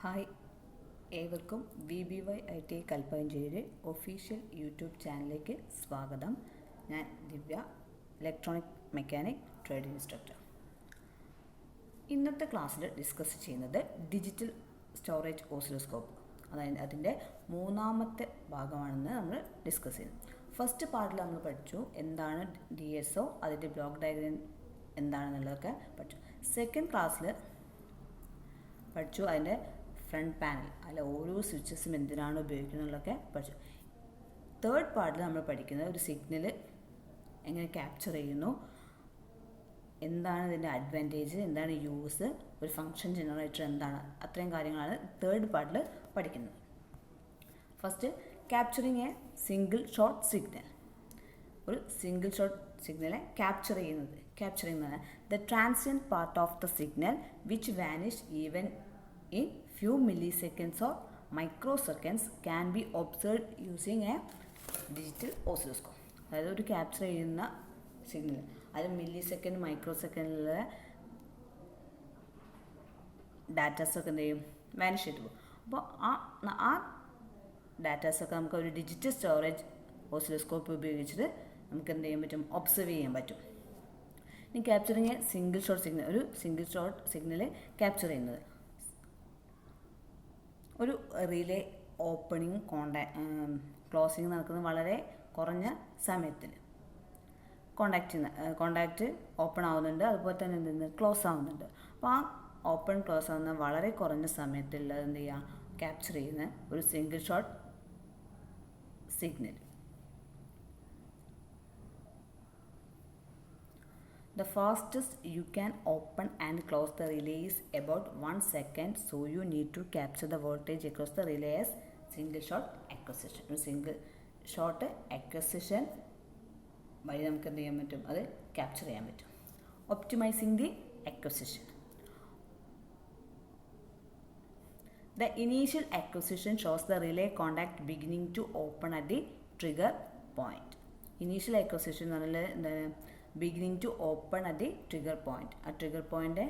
Hi, ഏവർക്കും VBY IT Kalpakanchery official YouTube ചാനലിലേക്ക് സ്വാഗതം. ഞാൻ ദിവ്യ, ഇലക്ട്രോണിക് മെക്കാനിക് ട്രേഡ് ഇൻസ്ട്രക്ടർ. ഇന്നത്തെ ക്ലാസ്സിൽ ഡിസ്കസ് ചെയ്യുന്നത് ഡിജിറ്റൽ സ്റ്റോറേജ് ഓസിലോസ്കോപ്പ്, അതായത് അതിൻ്റെ മൂന്നാമത്തെ ഭാഗമാണെന്ന് നമ്മൾ ഡിസ്കസ് ചെയ്യുന്നത്. ഫസ്റ്റ് പാർട്ടിൽ നമ്മൾ പഠിച്ചു എന്താണ് DSO, അതിൻ്റെ ബ്ലോക്ക് ഡയഗ്രം എന്താണെന്നുള്ളതൊക്കെ പഠിച്ചു. സെക്കൻഡ് ക്ലാസ്സിൽ പഠിച്ചു അതിൻ്റെ ഫ്രണ്ട് പാനൽ, അല്ല ഓരോ സ്വിച്ചസും എന്തിനാണ് ഉപയോഗിക്കുന്നതൊക്കെ പഠിച്ചു. തേർഡ് പാർട്ടിൽ നമ്മൾ പഠിക്കുന്നത് ഒരു സിഗ്നൽ എങ്ങനെ ക്യാപ്ചർ ചെയ്യുന്നു, എന്താണ് ഇതിൻ്റെ അഡ്വാൻറ്റേജ്, എന്താണ് യൂസ്, ഒരു ഫങ്ഷൻ ജനറേറ്റർ എന്താണ്, അത്രയും കാര്യങ്ങളാണ് തേർഡ് പാർട്ടിൽ പഠിക്കുന്നത്. First, capturing A single shot signal. ഒരു സിംഗിൾ ഷോട്ട് സിഗ്നലെ ക്യാപ്ചർ ചെയ്യുന്നത് the transient part of the signal which vanish even in few milliseconds or microseconds can be observed using a digital oscilloscope. അതായത് ഒരു capture ചെയ്യുന്ന signal അത് milli micro സെക്കൻഡിലെ ഡാറ്റാസൊക്കെ എന്ത് ചെയ്യും, vanish ചെയ്തു പോകും. അപ്പോൾ ആ ഡാറ്റാസൊക്കെ നമുക്ക് ഒരു ഡിജിറ്റൽ സ്റ്റോറേജ് ഓസിലോസ്കോപ്പ് ഉപയോഗിച്ചിട്ട് നമുക്ക് എന്ത് ചെയ്യാൻ പറ്റും, ഒബ്സർവ് ചെയ്യാൻ പറ്റും. ഇനി ക്യാപ്ചറിങ് സിംഗിൾ ഷോട്ട് സിഗ്നൽ, ഒരു സിംഗിൾ ഷോട്ട് സിഗ്നൽ ക്യാപ്ചർ ചെയ്യുന്നത് ഒരു റിലേ ഓപ്പണിങ് ക്ലോസിങ് നടക്കുന്നത് വളരെ കുറഞ്ഞ സമയത്തിൽ കോണ്ടാക്റ്റ് ഓപ്പൺ ആവുന്നുണ്ട്, അതുപോലെ തന്നെ എന്തെന്ന് ക്ലോസ് ആവുന്നുണ്ട്. അപ്പോൾ ആ ഓപ്പൺ ക്ലോസ് ആവുന്ന വളരെ കുറഞ്ഞ സമയത്തുള്ളത് എന്ത് ചെയ്യുക, ക്യാപ്ചർ ചെയ്യുന്ന ഒരു single shot signal. The fastest you can open and close the relay is about 1 second, so you need to capture the voltage across the relay as single shot acquisition. ഒരു single shot acquisition വഴി നമുക്ക് എന്ത് ചെയ്യാൻ പറ്റും, അത് capture ചെയ്യാൻ പറ്റും. Optimising the acquisition. The initial acquisition shows the relay contact beginning to open at the trigger point. Initial acquisition എന്ന് പറഞ്ഞാൽ എന്താണ്, beginning to open at the trigger point. ആ ട്രിഗർ പോയിൻ്റ്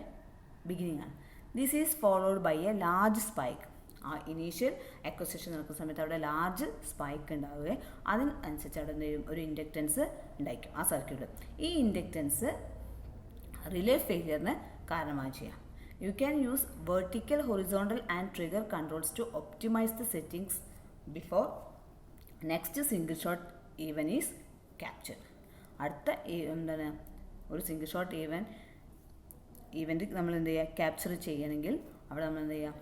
ബിഗിനിങ് ആണ്. This is followed by a large spike. ആ initial acquisition നടക്കുന്ന സമയത്ത് അവിടെ large spike ഉണ്ടാവുകയും അതിനനുസരിച്ച് അവിടെ എന്ത് ചെയ്യും, ഒരു ഇൻഡക്റ്റൻസ് ഉണ്ടായിരിക്കും ആ സർക്യൂട്ട്. ഈ ഇൻഡക്റ്റൻസ് റിലേ ഫെയിലിയറിന് കാരണമായി ചെയ്യാം. You can use vertical, horizontal and trigger controls to optimise the settings before next single shot even is capture. അടുത്ത എന്താണ് ഒരു സിംഗിൾ ഷോട്ട് ഈവൻറ്റ് നമ്മൾ എന്ത് ചെയ്യുക, ക്യാപ്ചർ ചെയ്യണമെങ്കിൽ അവിടെ നമ്മൾ എന്ത് ചെയ്യുക,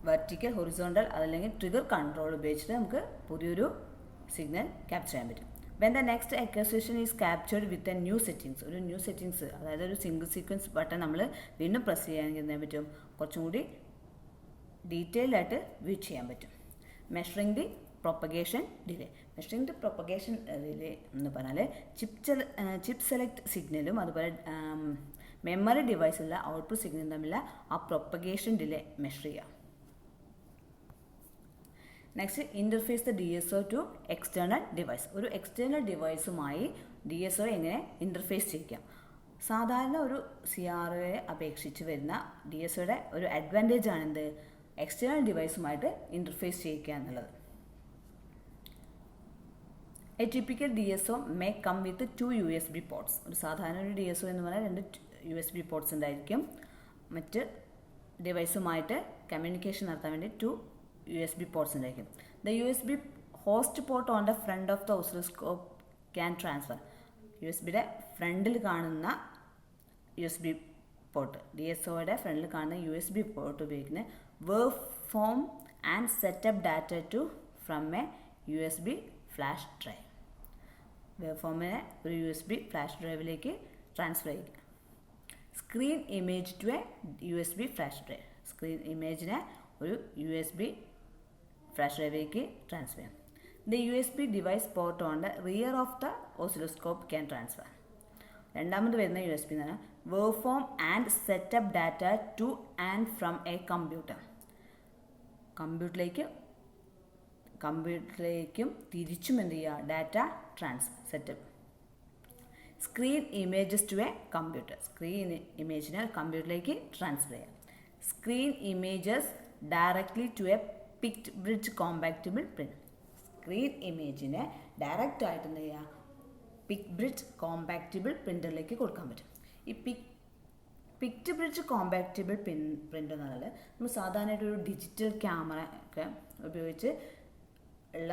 വെർട്ടിക്കൽ, ഹൊറിസോണ്ടൽ അതല്ലെങ്കിൽ ട്രിഗർ കൺട്രോൾ ഉപയോഗിച്ചിട്ട് നമുക്ക് പുതിയൊരു സിഗ്നൽ ക്യാപ്ചർ ചെയ്യാൻ പറ്റും. When the next acquisition is captured with a new settings, ഒരു ന്യൂ സെറ്റിങ്സ്, അതായത് ഒരു സിംഗിൾ സീക്വൻസ് ബട്ടൺ നമ്മൾ വീണ്ടും പ്രസ് ചെയ്യുകയാണെങ്കിൽ എന്ത് ചെയ്യാൻ പറ്റും, കുറച്ചും കൂടി ഡീറ്റെയിൽഡ് ആയിട്ട് വ്യൂ ചെയ്യാൻ പറ്റും. Measuring the propagation delay. Measuring the propagation delay എന്ന് പറഞ്ഞാൽ ചിപ്പ് സെലക്ട് സിഗ്നലും അതുപോലെ മെമ്മറി ഡിവൈസിലുള്ള ഔട്ട്പുട്ട് സിഗ്നലും തമ്മിലുള്ള ആ പ്രൊപ്പഗേഷൻ ഡിലേ മെഷർ ചെയ്യുക. Next, interface the DSO to external device. ഒരു എക്സ്റ്റേണൽ ഡിവൈസുമായി DSO എങ്ങനെ ഇൻ്റർഫേസ് ചെയ്യിക്കാം. സാധാരണ ഒരു CROയെ അപേക്ഷിച്ച് വരുന്ന DSOയുടെ ഒരു അഡ്വാൻറ്റേജ് ആണെന്ത്, എക്സ്റ്റേണൽ ഡിവൈസുമായിട്ട് ഇൻ്റർഫേസ് ചെയ്യിക്കുക എന്നുള്ളത്. A typical DSO may come with 2 USB ports. ഒരു സാധാരണ ഒരു DSO എന്ന് പറഞ്ഞാൽ 2 USB പോർട്ട്സ് ഉണ്ടായിരിക്കും. മറ്റ് ഡിവൈസുമായിട്ട് കമ്മ്യൂണിക്കേഷൻ നടത്താൻ വേണ്ടി 2 USB പോർട്ട്സ് ഉണ്ടായിരിക്കും. The USB host port on the front of the oscilloscope can transfer. USB ഫ്രണ്ടിൽ കാണുന്ന USB പോർട്ട്, DSOയുടെ ഫ്രണ്ടിൽ കാണുന്ന USB പോർട്ട് ഉപയോഗിക്കുന്ന wave form and setup data to from a USB flash drive. Wave ഫോമിനെ ഒരു USB flash ഡ്രൈവിലേക്ക് transfer ചെയ്യുക. Screen image to a USB flash drive. Screen ഇമേജിനെ ഒരു USB ഫ്ലാഷ് ഡ്രൈവിലേക്ക് ട്രാൻസ്ഫർ ചെയ്യാം. The USB device port on the rear of the oscilloscope can transfer. രണ്ടാമത് വരുന്ന USB എന്ന് പറഞ്ഞാൽ wave form and setup data to and from a computer. കമ്പ്യൂട്ടറിലേക്കും തിരിച്ചും എന്ത് ചെയ്യുക, data setup. Screen images to a computer. Screen ഇമേജിനെ കമ്പ്യൂട്ടറിലേക്ക് ട്രാൻസ്ഫർ ചെയ്യാം. Screen images directly to a PictBridge compatible print. Screen ഇമേജിനെ ഡയറക്റ്റ് ആയിട്ട് എന്ത് ചെയ്യുക, പിക് ബ്രിഡ്ജ് കോമ്പാക്റ്റബിൾ പ്രിൻ്ററിലേക്ക് കൊടുക്കാൻ പറ്റും. ഈ പിക്ട് ബ്രിഡ്ജ് കോമ്പാക്റ്റബിൾ പ്രിൻ്റ് എന്ന് പറഞ്ഞാൽ നമ്മൾ സാധാരണയായിട്ട് ഒരു ഡിജിറ്റൽ ക്യാമറ ഒക്കെ ഉപയോഗിച്ച് ഉള്ള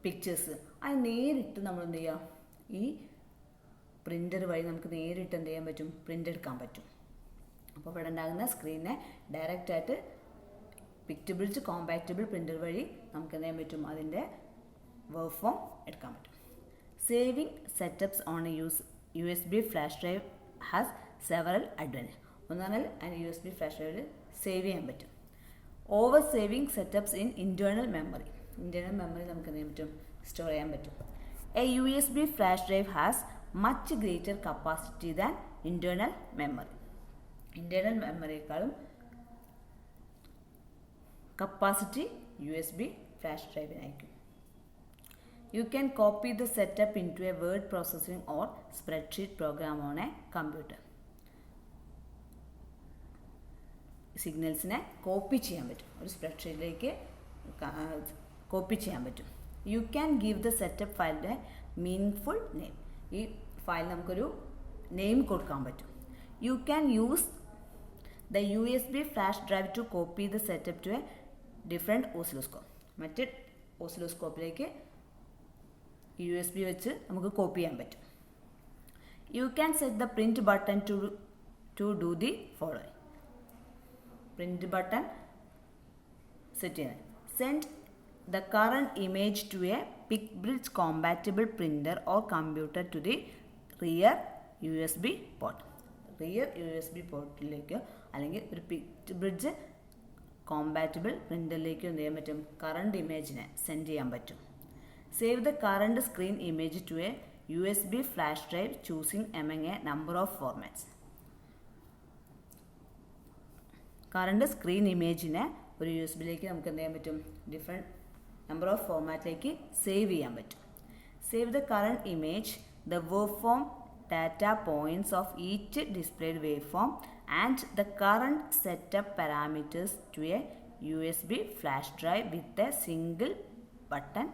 പിക്ചേഴ്സ് അത് നേരിട്ട് നമ്മൾ എന്ത് ചെയ്യുക, ഈ പ്രിൻ്റർ വഴി നമുക്ക് നേരിട്ട് എന്ത് ചെയ്യാൻ പറ്റും, പ്രിൻ്റ് എടുക്കാൻ പറ്റും. അപ്പോൾ ഇവിടെ ഉണ്ടാകുന്ന സ്ക്രീനിനെ ഡയറക്റ്റായിട്ട് പിക്ട് ബ്രിഡ്ജ് കോമ്പാക്റ്റബിൾ പ്രിൻ്റർ വഴി നമുക്ക് എന്ത് ചെയ്യാൻ പറ്റും, അതിൻ്റെ വർക്ക് ഫോം എടുക്കാൻ പറ്റും. Saving setups on a USB flash drive has several advantage. ഒന്ന് പറഞ്ഞാൽ അതിന് USB ഫ്ലാഷ് ഡ്രൈവിൽ സേവ് ചെയ്യാൻ പറ്റും. Over saving setups in internal memory നമുക്ക് എന്ത് ചെയ്യാൻ പറ്റും, സ്റ്റോർ ചെയ്യാൻ പറ്റും. A USB flash drive has much greater capacity than internal മെമ്മറിയേക്കാളും കപ്പാസിറ്റി USB ഫ്ലാഷ് ഡ്രൈവിനായിരിക്കും. You can copy the setup into a word processing or spreadsheet program on a computer. സിഗ്നൽസിനെ copy ചെയ്യാൻ പറ്റും, ഒരു സ്പ്രെഡ്ഷീറ്റിലേക്ക് കോപ്പി ചെയ്യാൻ പറ്റും. You can give the setup ഫയലിൻ്റെ മീനിങ്ഫുൾ നെയിം. ഈ ഫയൽ നമുക്കൊരു നെയിം കൊടുക്കാൻ പറ്റും. You can use the USB flash drive to copy the setup to a different oscilloscope. മറ്റ് ഓസിലോസ്കോപ്പിലേക്ക് USB വെച്ച് നമുക്ക് കോപ്പി ചെയ്യാൻ പറ്റും. You can set the print button to do the following. Print button set ചെയ്യുന്നത്. Send the current image to A pic bridge compatible printer or computer to the rear USB port. Rear USB പോർട്ടിലേക്കോ അല്ലെങ്കിൽ ഒരു pic bridge compatible പ്രിൻ്ററിലേക്കോ എന്ത് ചെയ്യാൻ പറ്റും, current ഇമേജിനെ send ചെയ്യാൻ പറ്റും. Save the current screen image to a USB flash drive choosing among a number of formats. Current screen ഇമേജിനെ ഒരു USB-ലേക്ക് നമുക്ക് എന്ത് ചെയ്യാൻ പറ്റും, ഡിഫറെൻറ്റ് നമ്പർ ഓഫ് ഫോർമാറ്റിലേക്ക് സേവ് ചെയ്യാൻ പറ്റും. Save the current image, the wave form, data points of each displayed wave form and the current setup parameters to a USB flash drive with a single button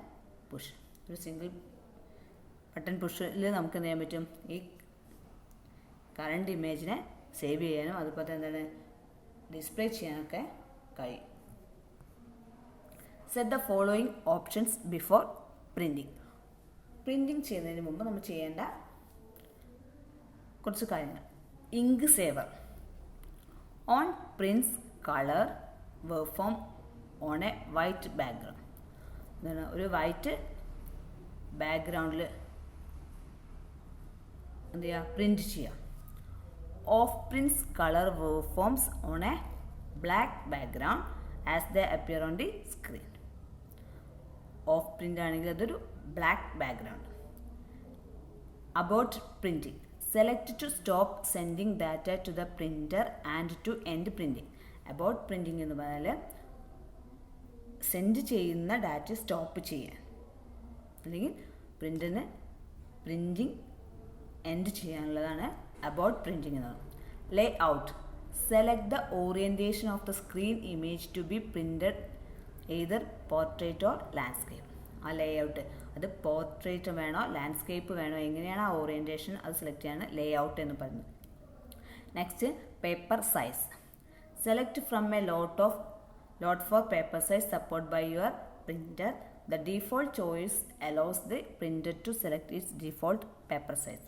push. ഒരു single button പുഷിൽ നമുക്ക് എന്ത് ചെയ്യാൻ പറ്റും, ഈ current ഇമേജിനെ save ചെയ്യാനും അതുപോലെ തന്നെ എന്താണ് ഡിസ്പ്ലേ ചെയ്യാനൊക്കെ കഴിയും. Set the following options before printing. Printing ചെയ്യുന്നതിന് മുമ്പ് നമ്മൾ ചെയ്യേണ്ട കുറച്ച് കാര്യങ്ങൾ. Ink saver on prints colour waveform on a white background. എന്താണ്, ഒരു വൈറ്റ് ബാക്ക്ഗ്രൗണ്ടിൽ എന്ത് ചെയ്യുക, പ്രിൻറ്റ് ചെയ്യുക. Off prints colour waveforms on a black background as the appear on the screen. Off print ആണെങ്കിൽ അതൊരു black background. Abort printing, select to stop sending data to the printer and to end printing. Abort printing എന്ന് പറഞ്ഞാൽ send ചെയ്യുന്ന data stop ചെയ്യാൻ, അല്ലെങ്കിൽ പ്രിൻ്റിന് printing end ചെയ്യാനുള്ളതാണ് abort printing എന്ന് പറയുന്നത്. Layout, select the orientation of the screen image to be printed either portrait or landscape. ആ ലേ ഔട്ട്, അത് പോർട്രേറ്റ് വേണോ ലാൻഡ്സ്കേപ്പ് വേണോ, എങ്ങനെയാണ് ആ ഓറിയൻറ്റേഷൻ അത് സെലക്ട് ചെയ്യാണ് ലേ ഔട്ട് എന്ന് പറയുന്നത്. Next, paper size. Select from A lot for paper size support by your printer. The default choice allows the printer to select its default paper size.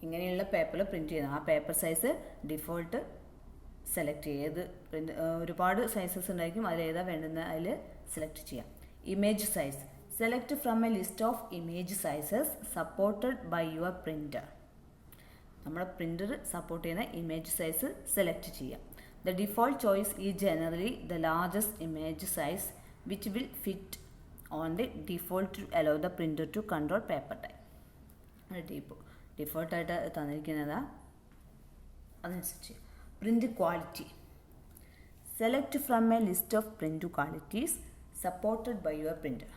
ഇങ്ങനെയുള്ള പേപ്പറിൽ പ്രിൻറ്റ് ചെയ്യുന്നത് ആ പേപ്പർ സൈസ് ഡിഫോൾട്ട് സെലക്ട് ചെയ്ത് ഒരുപാട് sizes ഉണ്ടായിരിക്കും, അതിലേതാ വേണ്ടുന്ന അതിൽ select ചെയ്യാം. Image size, select from a list of image sizes supported by your printer. നമ്മുടെ പ്രിൻറ്റർ സപ്പോർട്ട് ചെയ്യുന്ന ഇമേജ് സൈസ് സെലക്ട് ചെയ്യാം. The default choice is generally the largest image size which will fit on the default to allow the printer to control paper type. ഡിഫോൾട്ടായിട്ട് തന്നിരിക്കുന്നത് അതനുസരിച്ച്. Print quality, select from a list of print qualities supported by your printer.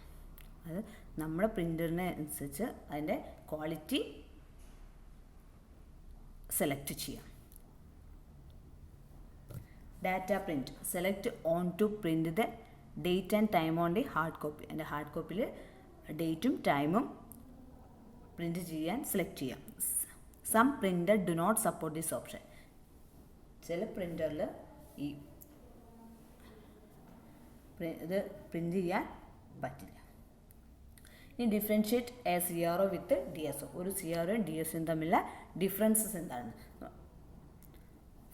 അത് നമ്മുടെ പ്രിൻ്ററിനെ അനുസരിച്ച് അതിൻ്റെ quality select ചെയ്യാം. Data print select on to print the date and time on the hard copy. എൻ്റെ ഹാർഡ് കോപ്പിയിൽ ഡേറ്റും ടൈമും പ്രിൻറ്റ് ചെയ്യാൻ സെലക്ട് ചെയ്യാം. Some printer do not support this option. ചില പ്രിൻ്ററിൽ ഈ ഇത് പ്രിൻറ്റ് ചെയ്യാൻ പറ്റില്ല. ഇനി differentiate a CRO with DSO. ഒരു CROയും DSOയും തമ്മിലുള്ള ഡിഫറൻസസ് എന്താണ്?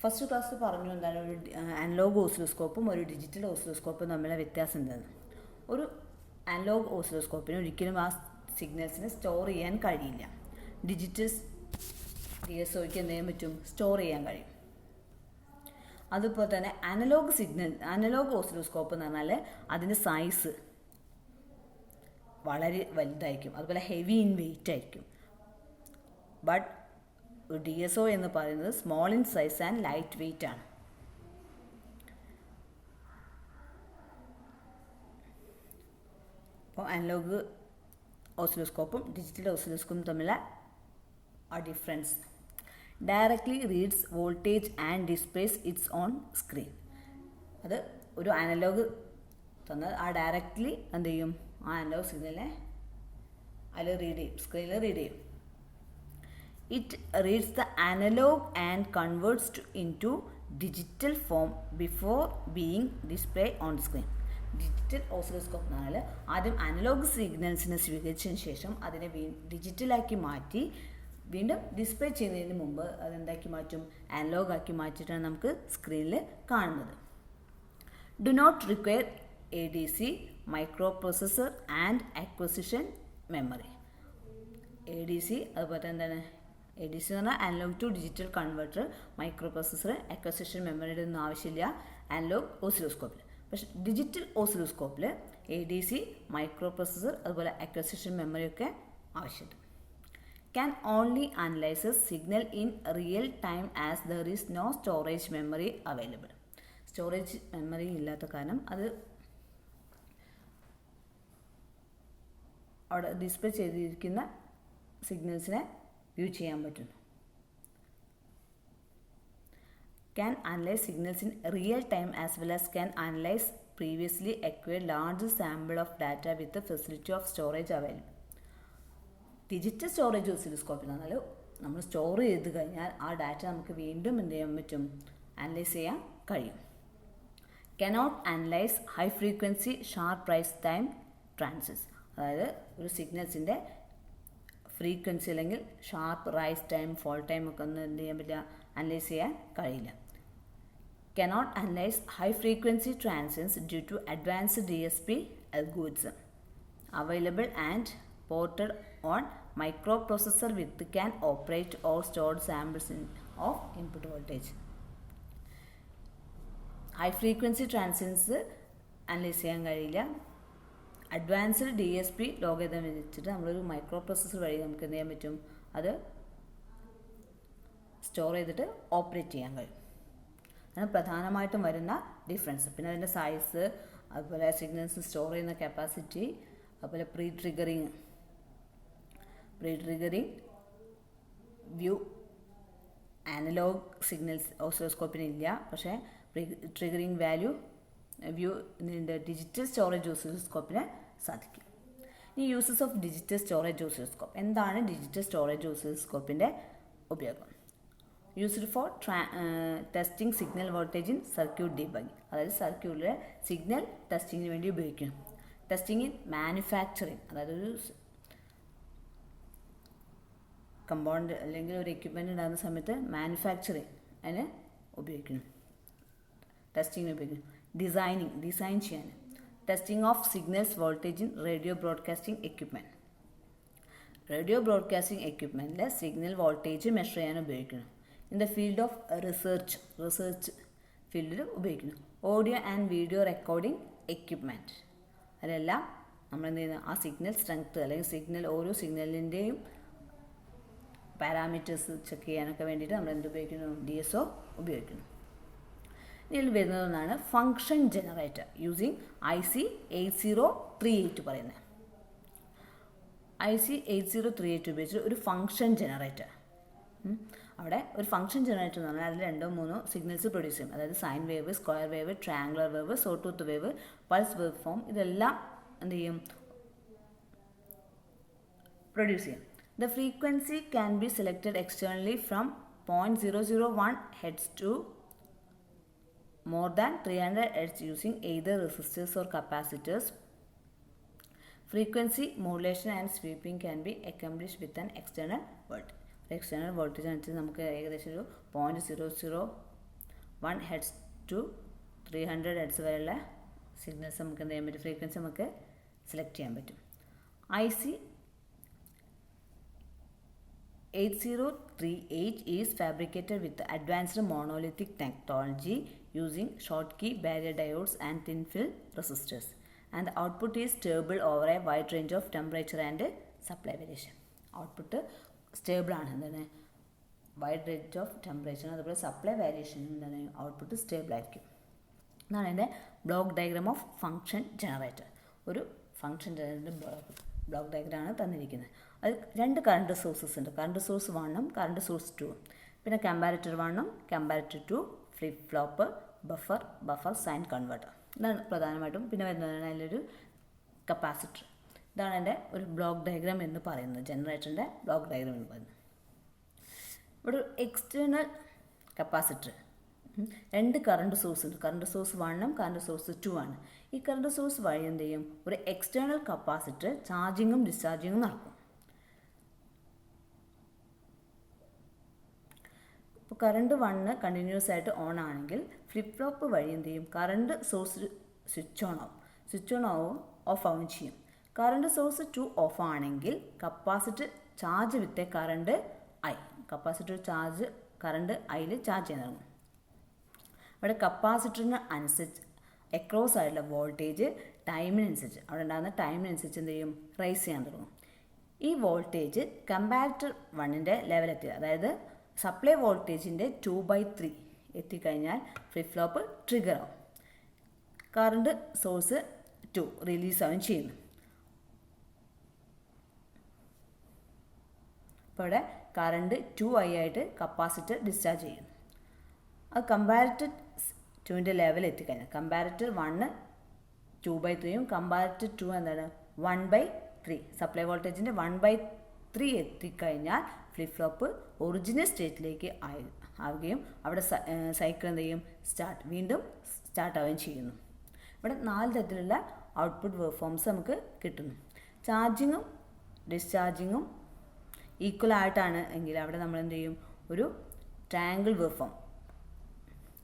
ഫസ്റ്റ് ക്ലാസ്സിൽ പറഞ്ഞു എന്താണ് ഒരു അനലോഗ് ഓസിലോസ്കോപ്പും ഒരു ഡിജിറ്റൽ ഓസിലോസ്കോപ്പും തമ്മിലുള്ള വ്യത്യാസം എന്താണ്. ഒരു അനലോഗ് ഓസിലോസ്കോപ്പിന് ഒരിക്കലും ആ സിഗ്നൽസിനെ സ്റ്റോർ ചെയ്യാൻ കഴിയില്ല. ഡിജിറ്റൽ DSOയ്ക്ക് എന്ത് ചെയ്യാൻ പറ്റും? സ്റ്റോർ ചെയ്യാൻ കഴിയും. അതുപോലെ തന്നെ അനലോഗ് ഓസിലോസ്കോപ്പ് എന്ന് പറഞ്ഞാൽ അതിൻ്റെ സൈസ് വളരെ വലുതായിരിക്കും, അതുപോലെ ഹെവി ഇൻ വെയിറ്റ് ആയിരിക്കും. ബട്ട് DSO എന്ന് പറയുന്നത് small in size and light weight ആണ്. അപ്പോൾ അനലോഗ് ഓസിലോസ്കോപ്പും ഡിജിറ്റൽ ഓസിലോസ്കോപ്പും തമ്മിലുള്ള ആ difference. Directly reads voltage and displays its on screen. അത് ഒരു അനലോഗ് തന്നാൽ ആ ഡയറക്റ്റ്ലി എന്ത് ചെയ്യും? ആ അനലോഗ് സിഗ്നലിനെ അതിൽ റീഡ് ചെയ്യും, സ്ക്രീനിൽ റീഡ് ചെയ്യും. It reads the analogue and converts into digital form before being display on screen. Digital oscilloscope എന്ന് പറഞ്ഞാൽ ആദ്യം അനലോഗ് സിഗ്നൽസിനെ സ്വീകരിച്ചതിന് ശേഷം അതിനെ ഡിജിറ്റലാക്കി മാറ്റി വീണ്ടും ഡിസ്പ്ലേ ചെയ്യുന്നതിന് മുമ്പ് അതെന്താക്കി മാറ്റും? അനലോഗ് ആക്കി മാറ്റിയിട്ടാണ് നമുക്ക് സ്ക്രീനിൽ കാണുന്നത്. Do not require ADC, micro processor and acquisition memory. ADC അതുപോലെ എന്താണ്? ADC എന്ന് പറഞ്ഞാൽ analog to digital converter, micro processor, acquisition മെമ്മറിയുടെ ഒന്നും ആവശ്യമില്ല അനലോഗ് ഓസിലോസ്കോപ്പിൽ. പക്ഷേ ഡിജിറ്റൽ ഓസിലോസ്കോപ്പിൽ ADC, മൈക്രോ പ്രൊസസ്സർ അതുപോലെ അക്വസിഷൻ മെമ്മറിയൊക്കെ ആവശ്യമുണ്ട്. Can only analyze a signal in real time as there is no storage memory available. Storage memory ഇല്ലാത്ത കാരണം അത് അവിടെ ഡിസ്പ്ലേ ചെയ്തിരിക്കുന്ന സിഗ്നൽസിനെ വ്യൂ ചെയ്യാൻ പറ്റുന്നു. Can analyze signals in real time as well as can analyze previously acquired large sample of data with the facility of storage available. Digital storage ഓസിലോസ്കോപ്പിൽ എന്ന് പറഞ്ഞാൽ നമ്മൾ സ്റ്റോർ ചെയ്ത് കഴിഞ്ഞാൽ ആ ഡാറ്റ നമുക്ക് വീണ്ടും എന്ത് ചെയ്യാൻ പറ്റും? അനലൈസ് ചെയ്യാൻ കഴിയും. Cannot analyse high frequency sharp rise time transients. അതായത് ഒരു സിഗ്നൽസിൻ്റെ ഫ്രീക്വൻസി അല്ലെങ്കിൽ sharp rise time fall time ഒക്കെ ഒന്നും എന്ത് ചെയ്യാൻ പറ്റില്ല? അനലൈസ് ചെയ്യാൻ കഴിയില്ല. Cannot analyse high frequency transitions due to advanced DSP algorithm available and ported on microprocessor with can operate or stored samples of input voltage. High frequency transitions analyse ചെയ്യാൻ കഴിയില്ല. Advanced DSP logarithm വെച്ചിട്ട് നമ്മളൊരു micro processor വഴി നമുക്ക് എന്ത് ചെയ്യാൻ പറ്റും? അത് സ്റ്റോർ ചെയ്തിട്ട് ഓപ്പറേറ്റ് ചെയ്യാൻ കഴിയും. അതാണ് പ്രധാനമായിട്ടും വരുന്ന ഡിഫറൻസ്. പിന്നെ അതിൻ്റെ സൈസ്, അതുപോലെ സിഗ്നൽസ് സ്റ്റോർ ചെയ്യുന്ന കപ്പാസിറ്റി, അതുപോലെ pre triggering view analogue signals ഓസിലോസ്കോപ്പിന് ഇല്ല. പക്ഷേ pre triggering value view digital storage ഓസിലോസ്കോപ്പിന് സാധിക്കും. ഇനി uses of digital storage oscilloscope. എന്താണ് ഡിജിറ്റൽ സ്റ്റോറേജ് ഓസിലോസ്കോപ്പിൻ്റെ ഉപയോഗം? Used for testing signal voltage in circuit debugging. അതായത് സർക്യൂട്ടിലെ സിഗ്നൽ ടെസ്റ്റിങ്ങിന് വേണ്ടി ഉപയോഗിക്കുന്നു. ടെസ്റ്റിംഗ് ഇൻ മാനുഫാക്ചറിങ്, അതായത് ഒരു കമ്പൗണ്ട് അല്ലെങ്കിൽ ഒരു എക്യുപ്മെൻറ്റ് ഉണ്ടാകുന്ന സമയത്ത് മാനുഫാക്ചറിങ് അതിന് ഉപയോഗിക്കുന്നു, ടെസ്റ്റിങ്ങിന് ഉപയോഗിക്കുന്നു. ഡിസൈൻ ചെയ്യാൻ. Testing of signals voltage in radio broadcasting equipment. Radio broadcasting എക്യുപ്മെൻറ്റിലെ സിഗ്നൽ വോൾട്ടേജ് മെഷർ ചെയ്യാൻ ഉപയോഗിക്കുന്നു. In the field of research ഫീൽഡിൽ ഉപയോഗിക്കുന്നു. Audio and video recording equipment. അതിലെല്ലാം നമ്മൾ എന്ത് ചെയ്യുന്നു? ആ സിഗ്നൽ സ്ട്രെങ്ത്ത് അല്ലെങ്കിൽ ഓരോ സിഗ്നലിൻ്റെയും പാരാമീറ്റേഴ്സ് ചെക്ക് ചെയ്യാനൊക്കെ വേണ്ടിയിട്ട് നമ്മൾ എന്ത് ഉപയോഗിക്കുന്നു? DSO ഉപയോഗിക്കുന്നു. ഇതിൽ വരുന്നതാണ് ഫങ്ഷൻ ജനറേറ്റർ യൂസിങ് IC 8038 പറയുന്നത്. IC 8038 ഉപയോഗിച്ച് ഒരു ഫങ്ഷൻ ജനറേറ്റർ. അവിടെ ഒരു ഫംഗ്ഷൻ ജനറേറ്റർ എന്ന് പറഞ്ഞാൽ അതിൽ 2-3 സിഗ്നൽസ് പ്രൊഡ്യൂസ് ചെയ്യും. അതായത് sine wave, square wave, triangular wave, so tooth wave, pulse wave form, ഇതെല്ലാം എന്ത് ചെയ്യും, പ്രൊഡ്യൂസ് ചെയ്യും. The frequency can be selected externally from 0.001 Hz to more than 300 Hz using either resistors or capacitors. Frequency modulation and sweeping can be accomplished with an external voltage. External voltage അനുസരിച്ച് നമുക്ക് ഏകദേശം ഒരു 0.001 Hz to 300 Hz വരെയുള്ള signals നമുക്ക് എന്ത് ചെയ്യാൻ പറ്റും, frequency നമുക്ക് സെലക്ട് ചെയ്യാൻ പറ്റും. IC 8038 is fabricated with advanced monolithic technology using Schottky barrier diodes and thin film resistors, and the output is stable over a wide range of temperature and supply variation. Output stable ആണ്, എന്താണ് wide range of temperature, അതുപോലെ supply variation എന്താണ് output stable ആയിരിക്കും. എന്നാണ് എൻ്റെ block diagram of function generator. ഒരു function ജനറേറ്ററിൻ്റെ block ഡയഗ്രാമാണ് തന്നിരിക്കുന്നത്. അത് 2 കറണ്ട് സോഴ്സസ് ഉണ്ട്, കറണ്ട് സോഴ്സ് 1ഉം കറണ്ട് സോഴ്സ് 2ഉം, പിന്നെ കമ്പാരറ്റർ 1ഉം comparator 2, flip flop, buffer sine converter. ഇതാണ് പ്രധാനമായിട്ടും. പിന്നെ വരുന്നതാണ് അതിലൊരു കപ്പാസിറ്റർ. ഇതാണ് എൻ്റെ ഒരു ബ്ലോക്ക് ഡയഗ്രാം എന്ന് പറയുന്നത്, ജനറേറ്ററിൻ്റെ ബ്ലോക്ക് ഡയഗ്രാം എന്ന് പറയുന്നത്. ഇവിടെ ഒരു എക്സ്റ്റേണൽ കപ്പാസിറ്റർ, 2 കറണ്ട് സോഴ്സ് ഉണ്ട്, കറണ്ട് സോഴ്സ് 1ഉം കറണ്ട് സോഴ്സ് 2 ആണ്. ഈ കറണ്ട് സോഴ്സ് വഴി എന്ത് ചെയ്യും, ഒരു എക്സ്റ്റേണൽ കപ്പാസിറ്റർ ചാർജിങ്ങും ഡിസ്ചാർജിങ്ങും നടക്കും. ഇപ്പോൾ കറണ്ട് 1 കണ്ടിന്യൂസ് ആയിട്ട് ഓൺ ആണെങ്കിൽ ഫ്ലിപ്പ് ഫ്ലോപ്പ് വഴി എന്ത് ചെയ്യും, കറണ്ട് സോഴ്സ് സ്വിച്ച് ഓൺ ആവും ഓഫ് ആവും ചെയ്യും. കറണ്ട് സോഴ്സ് 2 ഓഫ് ആണെങ്കിൽ capacitor charge with current I, capacitor charge current ഐയിൽ ചാർജ് ചെയ്യാൻ തുടങ്ങും. അവിടെ കപ്പാസിറ്ററിന് അനുസരിച്ച് എക്രോസ് ആയിട്ടുള്ള വോൾട്ടേജ് ടൈമിനനുസരിച്ച്, അവിടെ ഉണ്ടാകുന്ന ടൈമിനനുസരിച്ച് എന്ത് ചെയ്യും, റൈസ് ചെയ്യാൻ തുടങ്ങും. ഈ വോൾട്ടേജ് കമ്പാരറ്റർ 1ൻ്റെ ലെവലെത്തി, അതായത് സപ്ലൈ വോൾട്ടേജിൻ്റെ 2/3 എത്തിക്കഴിഞ്ഞാൽ ഫ്ലിപ്പ് ഫ്ലോപ്പ് ട്രിഗർ ആവും, കറണ്ട് സോഴ്സ് 2 റിലീസ് ആവുകയും ചെയ്യുന്നു. അപ്പോൾ ഇവിടെ കറണ്ട് 2I ആയിട്ട് കപ്പാസിറ്റർ ഡിസ്ചാർജ് ചെയ്യുന്നു. അത് കമ്പാരറ്റർ 2ൻ്റെ ലെവൽ എത്തിക്കഴിഞ്ഞാൽ, കമ്പാരറ്റർ 1 2/3ഉം കമ്പാരറ്റർ 2 എന്താണ് 1/3, സപ്ലൈ വോൾട്ടേജിൻ്റെ 1/3 എത്തിക്കഴിഞ്ഞാൽ ഫ്ലിപ്പ് ഫ്ലോപ്പ് ഒറിജിനൽ സ്റ്റേറ്റിലേക്ക് ആവുകയും അവിടെ സൈക്കിൾ എന്ത് ചെയ്യും, വീണ്ടും സ്റ്റാർട്ട് ആവുകയും ചെയ്യുന്നു. ഇവിടെ 4 തരത്തിലുള്ള ഔട്ട്പുട്ട് വേവ് ഫോംസ് നമുക്ക് കിട്ടുന്നു. ചാർജിങ്ങും ഡിസ്ചാർജിങ്ങും ഈക്വൽ ആയിട്ടാണ് എങ്കിൽ അവിടെ നമ്മൾ എന്ത് ചെയ്യും, ഒരു ട്രയാങ്കിൾ വേവ് ഫോം,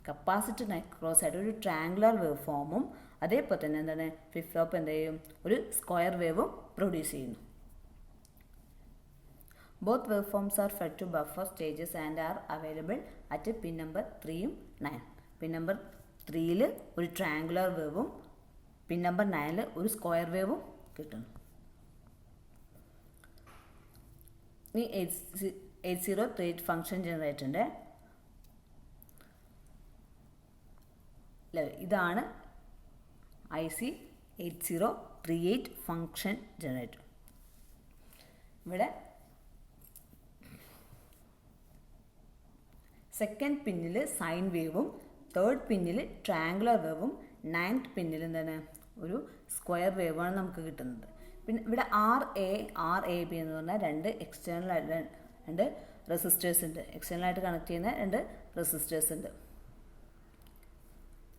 കപ്പാസിറ്ററിന് ക്രോസ് ആയിട്ട് ഒരു ട്രയാങ്കുലർ വേവ് ഫോമും, അതേപോലെ തന്നെ എന്താണ് ഫ്ലിപ്പ് ഫ്ലോപ്പ് എന്ത് ചെയ്യും, ഒരു സ്ക്വയർ വേവും പ്രൊഡ്യൂസ് ചെയ്യുന്നു. Both wave forms are fed to buffer stages and are available at pin number 3ഉം 9. പിൻ നമ്പർ 3ൽ ഒരു ട്രയാങ്കുലർ വേവും പിൻ നമ്പർ 9ൽ ഒരു സ്ക്വയർ വേവും കിട്ടുന്നു. ഈ 8038 ഫംഗ്ഷൻ ജനറേറ്ററിൻ്റെ ഇതാണ് IC 8038 ഫംഗ്ഷൻ ജനറേറ്റർ. ഇവിടെ സെക്കൻഡ് പിന്നിൽ സൈൻ വേവും, തേർഡ് പിന്നിൽ ട്രയാങ്കുലർ വേവും, 9th പിന്നിൽ എന്താണ് ഒരു സ്ക്വയർ വേവാണ് നമുക്ക് കിട്ടുന്നത്. പിന്നെ ഇവിടെ RAB എന്ന് പറഞ്ഞാൽ 2 എക്സ്റ്റേണൽ ആയിട്ട് 2 റെസിസ്റ്റേഴ്സ് ഉണ്ട്, എക്സ്റ്റേണലായിട്ട് കണക്ട് ചെയ്യുന്ന 2 റെസിസ്റ്റേഴ്സ് ഉണ്ട്,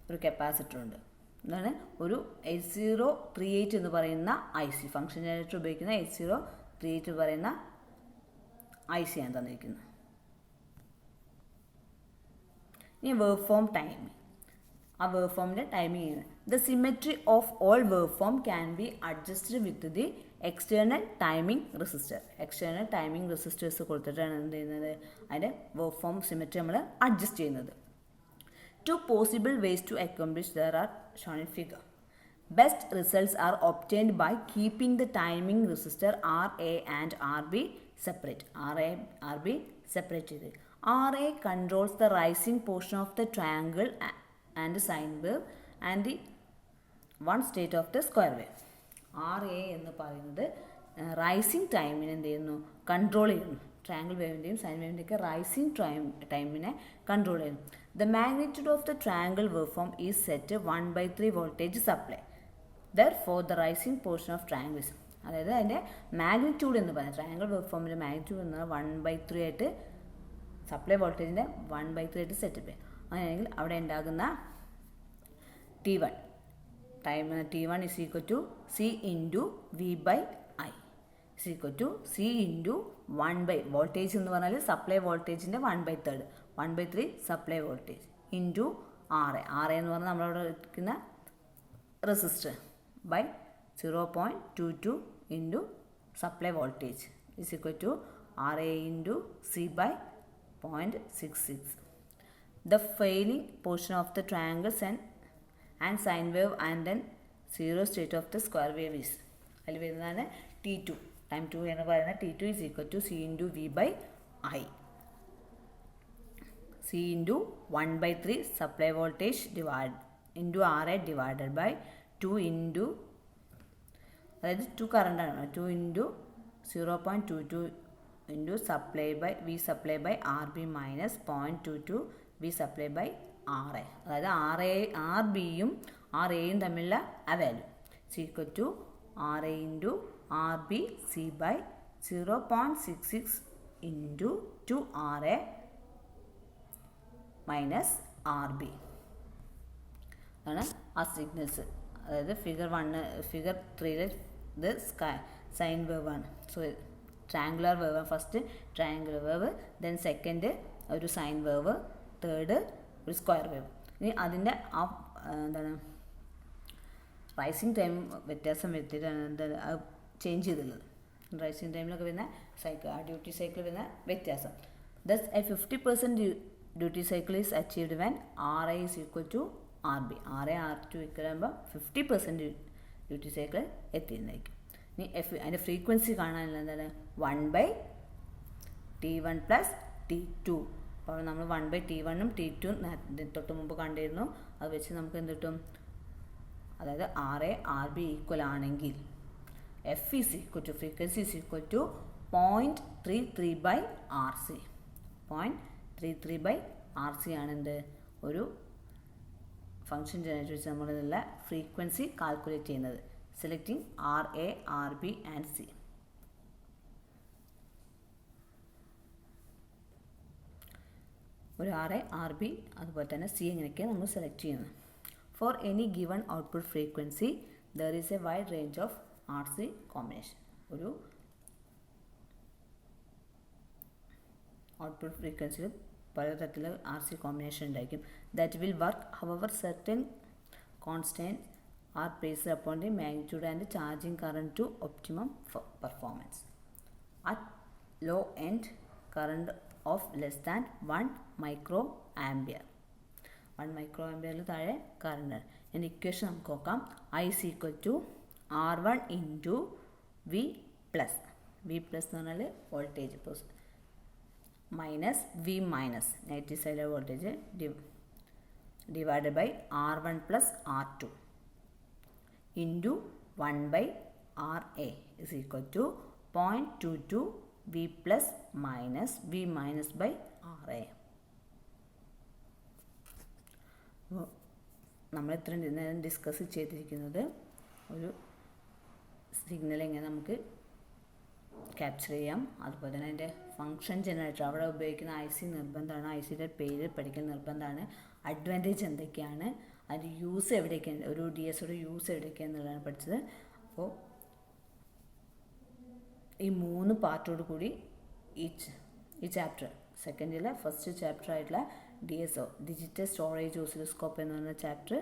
ഒരു കപ്പാസിറ്റർ ഉണ്ട്. എന്താണ് ഒരു 8038 എന്ന് പറയുന്ന IC ഫംഗ്ഷൻ ജനറേറ്റർ ഉപയോഗിക്കുന്ന 8038 പറയുന്ന IC ആണ് തന്നിരിക്കുന്നത്. ഇനി വേവ് ഫോം ടൈമിംഗ്, ആ വേവ് ഫോമിൻ്റെ ടൈമിംഗ് ആണ്. The symmetry of all wave form can be adjusted with the external timing resistor. External timing resistors കൊടുത്തിട്ടാണ് എന്ത് ചെയ്യുന്നത്, അതിൻ്റെ വേവ് ഫോം സിമെട്രി നമ്മൾ അഡ്ജസ്റ്റ് ചെയ്യുന്നത്. 2 possible ways to accomplish there are shown in figure. Best results are obtained by keeping the timing resistor RA and RB separate. RB separated. RA controls the rising portion of the triangle and sine wave and the one state of the square wave. RA എന്ന് പറയുന്നത് rising ടൈമിനെ എന്ത് ചെയ്യുന്നു, control ചെയ്യുന്നു. Triangle വേവിൻ്റെയും sign വേവിൻ്റെയൊക്കെ rising ടൈമിനെ control ചെയ്യും. The magnitude of the triangle wave form is set 1/3 voltage supply. Therefore, the rising portion of triangle is, അതായത് അതിൻ്റെ magnitude എന്ന് പറയുന്നത് ട്രയാങ്കിൾ വേവ് ഫോമിൻ്റെ മാഗ്നിറ്റ്യൂഡ് എന്ന് പറഞ്ഞാൽ 1/3 ആയിട്ട് സപ്ലൈ വോൾട്ടേജിൻ്റെ 1/3 ആയിട്ട് സെറ്റപ്പ് ചെയ്യും. അങ്ങനെയാണെങ്കിൽ അവിടെ ഉണ്ടാകുന്ന T1 time T1 is equal to C into V by I is equal to C into 1 voltage എന്ന് പറഞ്ഞാൽ സപ്ലൈ വോൾട്ടേജിൻ്റെ 1/3 സപ്ലൈ വോൾട്ടേജ് ഇൻറ്റു R എന്ന് പറഞ്ഞാൽ നമ്മളവിടെ എടുക്കുന്ന resistor by 0.22 into supply voltage is equal to RA into C by 0.66. The failing portion of the triangle and sine wave and then zero state of the square wave is അതിൽ വരുന്നതാണ് T2. Time 2 എന്ന് പറയുന്നത് T2 is equal to C into V by I. C into 1/3 supply voltage into RA divided by 2 into അതായത് 2 കറണ്ടാണ് 2 into 0.22 into supply by V supply by RB minus 0.22 V supply by RA. അതായത് RBയും RAയും തമ്മിലുള്ള ആ value is equal to RA into RB C by 0.66 into 2 RA minus RB. അതാണ് ആ signals. അതായത് figure 3 ഇത് sine wave ആണ്. So triangular wave, first triangular wave, then second ഒരു sine wave, third ഒരു സ്ക്വയർ വേവ്. ഇനി അതിൻ്റെ ആ എന്താണ് റൈസിങ് ടൈം വ്യത്യാസം വരുത്തിയിട്ടാണ് എന്താണ് ചേഞ്ച് ചെയ്തുള്ളത്. റൈസിങ് ടൈമിലൊക്കെ വരുന്ന ഡ്യൂട്ടി സൈക്കിൾ വരുന്ന വ്യത്യാസം. Thus a 50% duty cycle is achieved when RI is equal to RB. RA R2 equal ആകുമ്പോൾ 50% ഡ്യൂട്ടി സൈക്കിൾ എത്തിയിരുന്നായിരിക്കും. ഇനി അതിൻ്റെ ഫ്രീക്വൻസി കാണാനുള്ള എന്താണ് 1/T1 പ്ലസ് T2. അപ്പോൾ നമ്മൾ 1/T1ഉം T2 തൊട്ട് മുമ്പ് കണ്ടിരുന്നു. അത് വെച്ച് നമുക്ക് എന്ത് കിട്ടും? അതായത് RA RB ഈക്വൽ ആണെങ്കിൽ F is equal to frequency is equal to 0.33/RC. 0.33/RC ആണെന്ത് ഒരു ഫംഗ്ഷൻ ജനറേറ്റ് വെച്ച് നമ്മളിതിലുള്ള ഫ്രീക്വൻസി കാൽക്കുലേറ്റ് ചെയ്യുന്നത്. Selecting RA RB and C. ഒരു RA RB അതുപോലെ തന്നെ C എങ്ങനെയൊക്കെയാണ് നമ്മൾ സെലക്ട് ചെയ്യുന്നത്. For any given output frequency there is a wide range of RC combination. ഒരു ഔട്ട്പുട്ട് ഫ്രീക്വൻസിയിൽ പലതരത്തിലുള്ള RC കോമ്പിനേഷൻ ഉണ്ടായിരിക്കും. That will work however certain constant are placed upon the magnitude and charging current to optimum performance. At low end current of less than 1 micro ampere. 1 micro ആംബിയറിൽ താഴെ current. എൻ്റെ equation നമുക്ക് നോക്കാം. I is equal to R1 into V plus എന്ന് പറഞ്ഞാൽ voltage minus V minus negative സൈഡിലെ voltage divided by R1 plus R2 into 1/RA is equal to 0.22 V plus minus V minus by RA. നമ്മൾ ഇത്രയും നേരം discuss ചെയ്തിരിക്കുന്നത് ഒരു signal എങ്ങനെ നമുക്ക് ക്യാപ്ചർ ചെയ്യാം, അതുപോലെ തന്നെ അതിൻ്റെ ഫങ്ഷൻ ജനറേറ്റർ അവിടെ ഉപയോഗിക്കുന്ന IC നിർബന്ധമാണ്, ICയുടെ പേര് പഠിക്കൽ നിർബന്ധമാണ്, അഡ്വാൻറ്റേജ് എന്തൊക്കെയാണ്, അതിൻ്റെ യൂസ് എവിടെയൊക്കെയാണ്, ഒരു DSOയുടെ യൂസ് എവിടെയൊക്കെയാണെന്നുള്ളതാണ് പഠിച്ചത്. അപ്പോൾ ഈ 3 പാർട്ടോട് കൂടി ഈ ചാപ്റ്റർ സെക്കൻഡിലെ ഫസ്റ്റ് ചാപ്റ്റർ ആയിട്ടുള്ള DSO ഡിജിറ്റൽ സ്റ്റോറേജ് ഓസിലോസ്കോപ്പ് എന്ന് പറയുന്ന ചാപ്റ്റർ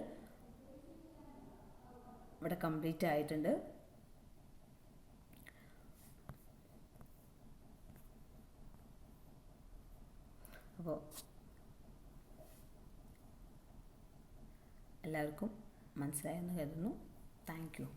ഇവിടെ കംപ്ലീറ്റ് ആയിട്ടുണ്ട്. അപ്പോൾ എല്ലാവർക്കും മനസ്സിലായെന്ന് കരുതുന്നു. Thank you.